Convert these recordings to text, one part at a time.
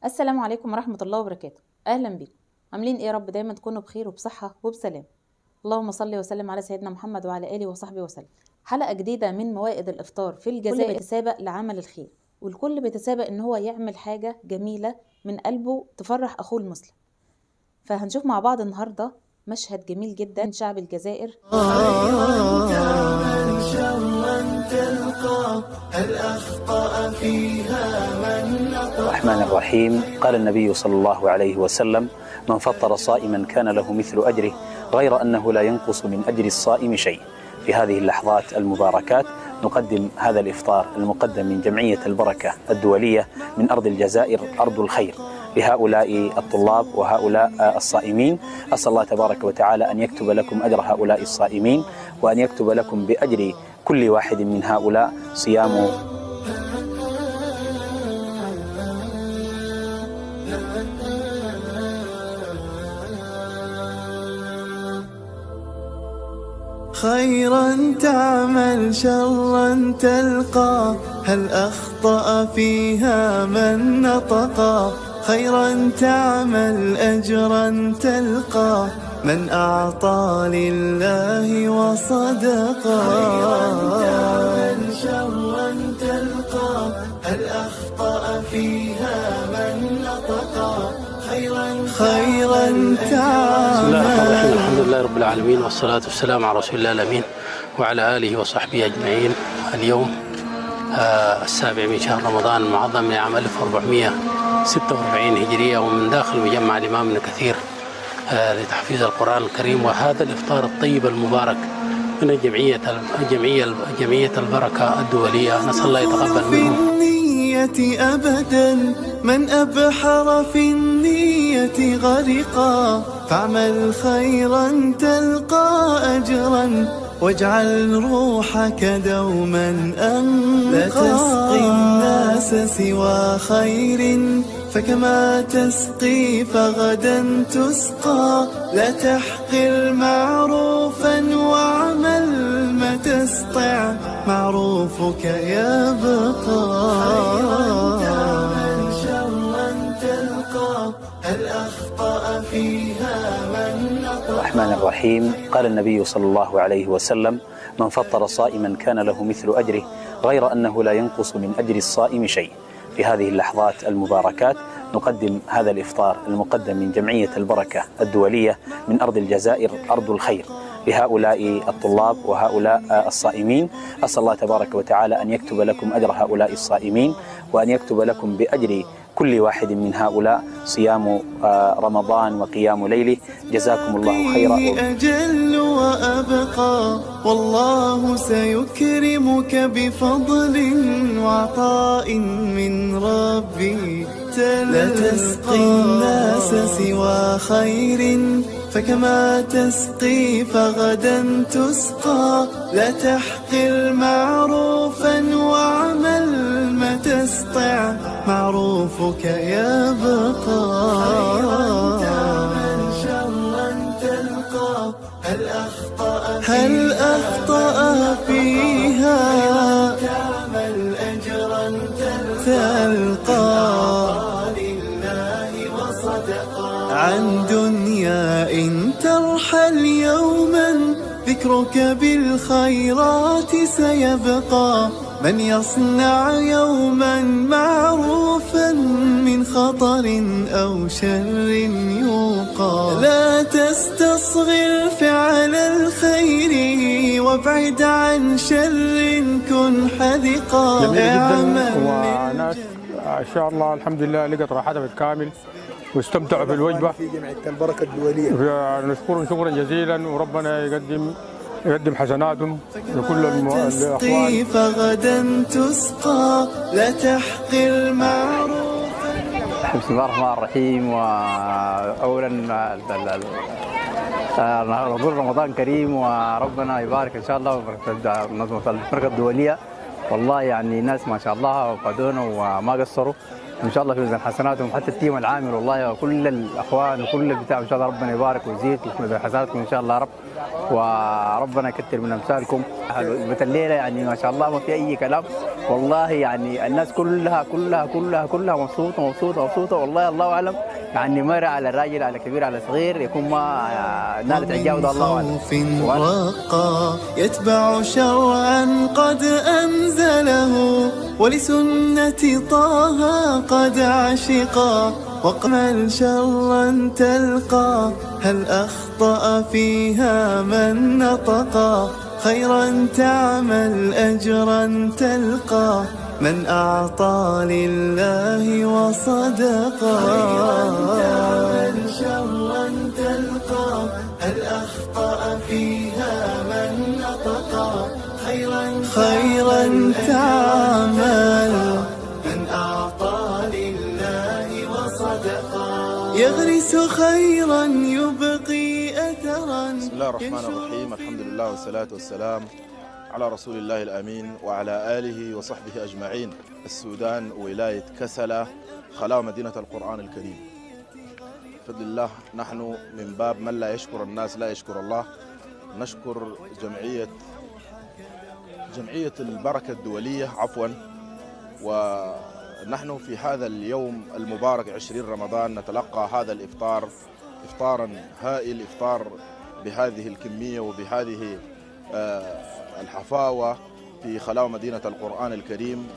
السلام عليكم ورحمة الله وبركاته. أهلا بكم. عاملين إيه يا رب؟ دايما تكونوا بخير وبصحة وبسلام. اللهم صل وسلم على سيدنا محمد وعلى آله وصحبه وسلم. حلقة جديدة من موائد الإفطار في الجزائر. الكل بيتسابق لعمل الخير، والكل بيتسابق إن هو يعمل حاجة جميلة من قلبه تفرح أخوه المسلم. فهنشوف مع بعض النهاردة مشهد جميل جدا من شعب الجزائر. الرحمن الرحيم. قال النبي صلى الله عليه وسلم: من فطر صائما كان له مثل أجره غير أنه لا ينقص من أجر الصائم شيء. في هذه اللحظات المباركات نقدم هذا الإفطار المقدم من جمعية البركة الدولية من أرض الجزائر، أرض الخير، لهؤلاء الطلاب وهؤلاء الصائمين. أسأل الله تبارك وتعالى أن يكتب لكم أجر هؤلاء الصائمين، وأن يكتب لكم بأجر كل واحد من هؤلاء صيام. خيرا تعمل شرا تلقى، هل أخطأ فيها من نطقا؟ خيرا تعمل أجرا تلقى، من أعطى لله وصدقا. خيرا تعمل شرا تلقى، هل أخطأ فيها من نطقا؟ خيرا تعمل. الحمد لله رب العالمين، والصلاة والسلام على رسول الله الأمين وعلى آله وصحبه أجمعين. اليوم 7 من شهر رمضان المعظم لعام 1446 هجرية، ومن داخل مجمع الإمام ابن كثير لتحفيظ القرآن الكريم. وهذا الإفطار الطيب المبارك من جمعية البركة الدولية، نسأل الله يتقبل منهم. أبدا من أبحر في النية غرقا، فاعمل خيرا تلقى أجرا، واجعل روحك دوما أنقى. لا تسقي الناس سوى خير، فكما تسقي فغدا تسقى. لا تحقر معروفا واعمل ما تستطع، معروفك يبقى. تعمل شرا تلقى، هل أخطأ فيها من نطق؟ الرحمن الرحيم. قال النبي صلى الله عليه وسلم: من فطر صائما كان له مثل أجره غير أنه لا ينقص من أجر الصائم شيء. في هذه اللحظات المباركات نقدم هذا الإفطار المقدم من جمعية البركة الدولية من أرض الجزائر، أرض الخير، لهؤلاء الطلاب وهؤلاء الصائمين. أسأل الله تبارك وتعالى أن يكتب لكم أجر هؤلاء الصائمين، وأن يكتب لكم بأجر كل واحد من هؤلاء صيام رمضان وقيام ليله. جزاكم الله خيرا. أجل وأبقى، والله سيكرمك بفضل وعطاء من ربي. لا تسقي الناس سوى خير، فكما تسقي فغدا تسقى. لا تحقر معروفا واعمل ما تستطع، معروفك يبقى. تعمل شرا تلقى، هل أخطأ فيها؟ تعمل أجرا تلقى. عن دنيا إن ترحل يوما، ذكرك بالخيرات سيبقى. من يصنع يوما معروفا، من خطر أو شر يوقى. لا تستصغر فعل الخير، وابعد عن شر كن حذقا. جميل جدا، وناس ان شاء الله الحمد لله لقت راحتها بالكامل واستمتعوا بالوجبه في جمعيه البركه الدوليه. نشكرهم شكرا جزيلا، وربنا يقدم حسناتهم لكل تسقي فغدا تسقى. لا تحقر معروفا. بسم الله الرحمن الرحيم. واولا نقول رمضان كريم، وربنا يبارك ان شاء الله منظمه البركه الدوليه. والله يعني ناس ما شاء الله فادونا وما قصروا، ان شاء الله في ميزان حسناتهم، حتى التيم العامل والله وكل الاخوان وكل البتاع، ان شاء الله ربنا يبارك ويزيد في ميزان حسناتكم ان شاء الله يا رب، وربنا يكثر من امثالكم. الليله يعني ما شاء الله ما في اي كلام والله، يعني الناس كلها مبسوطه والله الله اعلم، يعني مرة على الراجل على كبير على صغير يكون ما نالت عجاوز الله اعلم. خوف رقى يتبع شرعا قد أنزله، ولسنة طه قد عشقا، وقمل شرا تلقى، هل أخطأ فيها من نطقا، خيرا تعمل أجرا تلقى، من أعطى لله وصدقا، من شرا تلقى، هل أخطأ فيها من نطقا، خيرا تعمل، من أعطى لله وصدقا، يغرس خيرا يبقي أثرا. بسم الله الرحمن الرحيم، الحمد لله والصلاة والسلام على رسول الله الأمين وعلى آله وصحبه أجمعين. السودان ولاية كسلة خلاء مدينة القرآن الكريم. بفضل الله نحن من باب من لا يشكر الناس لا يشكر الله، نشكر جمعية البركة الدولية عفوا. ونحن في هذا اليوم المبارك 20 رمضان نتلقى هذا الإفطار، إفطارا هائل، إفطار بهذه الكمية وبهذه الحفاوة في خلاء مدينة القرآن الكريم.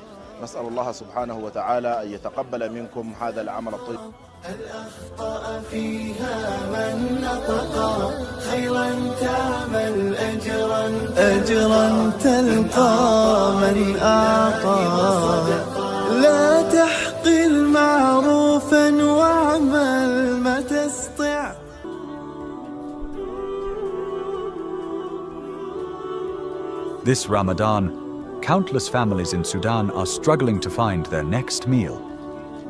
نسأل الله سبحانه وتعالى أن يتقبل منكم هذا العمل الطيب. هل أخطأ فيها من نطقا، خيرا تعمل أجرا تلقى، من أعطى لا تحقر معروفا واعمل ما تستطع. This Ramadan, countless families in Sudan are struggling to find their next meal.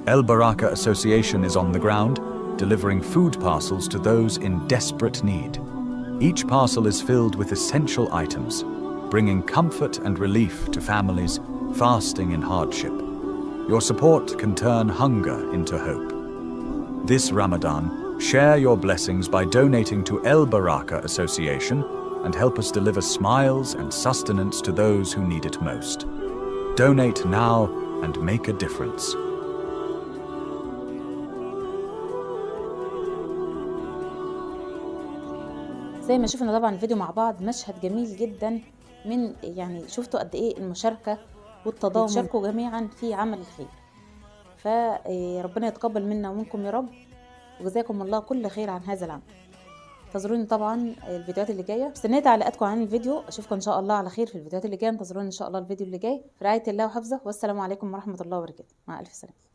El Baraka Association is on the ground, delivering food parcels to those in desperate need. Each parcel is filled with essential items, bringing comfort and relief to families fasting in hardship. Your support can turn hunger into hope. This Ramadan, share your blessings by donating to El Baraka Association and help us deliver smiles and sustenance to those who need it most. Donate now and make a difference. زي ما شفنا طبعا الفيديو مع بعض، مشهد جميل جدا من يعني شفتوا قد ايه المشاركة والتضامن، بيتشاركوا جميعا في عمل الخير. فربنا يتقبل منا ومنكم يا رب، وجزاكم الله كل خير عن هذا العمل. انتظروني طبعا الفيديوهات اللي جايه، مستنيه تعليقاتكم عن الفيديو. اشوفكم ان شاء الله على خير في الفيديوهات اللي جايه. انتظروني ان شاء الله الفيديو اللي جاي. في رعايه الله وحفظه، والسلام عليكم ورحمه الله وبركاته. مع الف سلامه.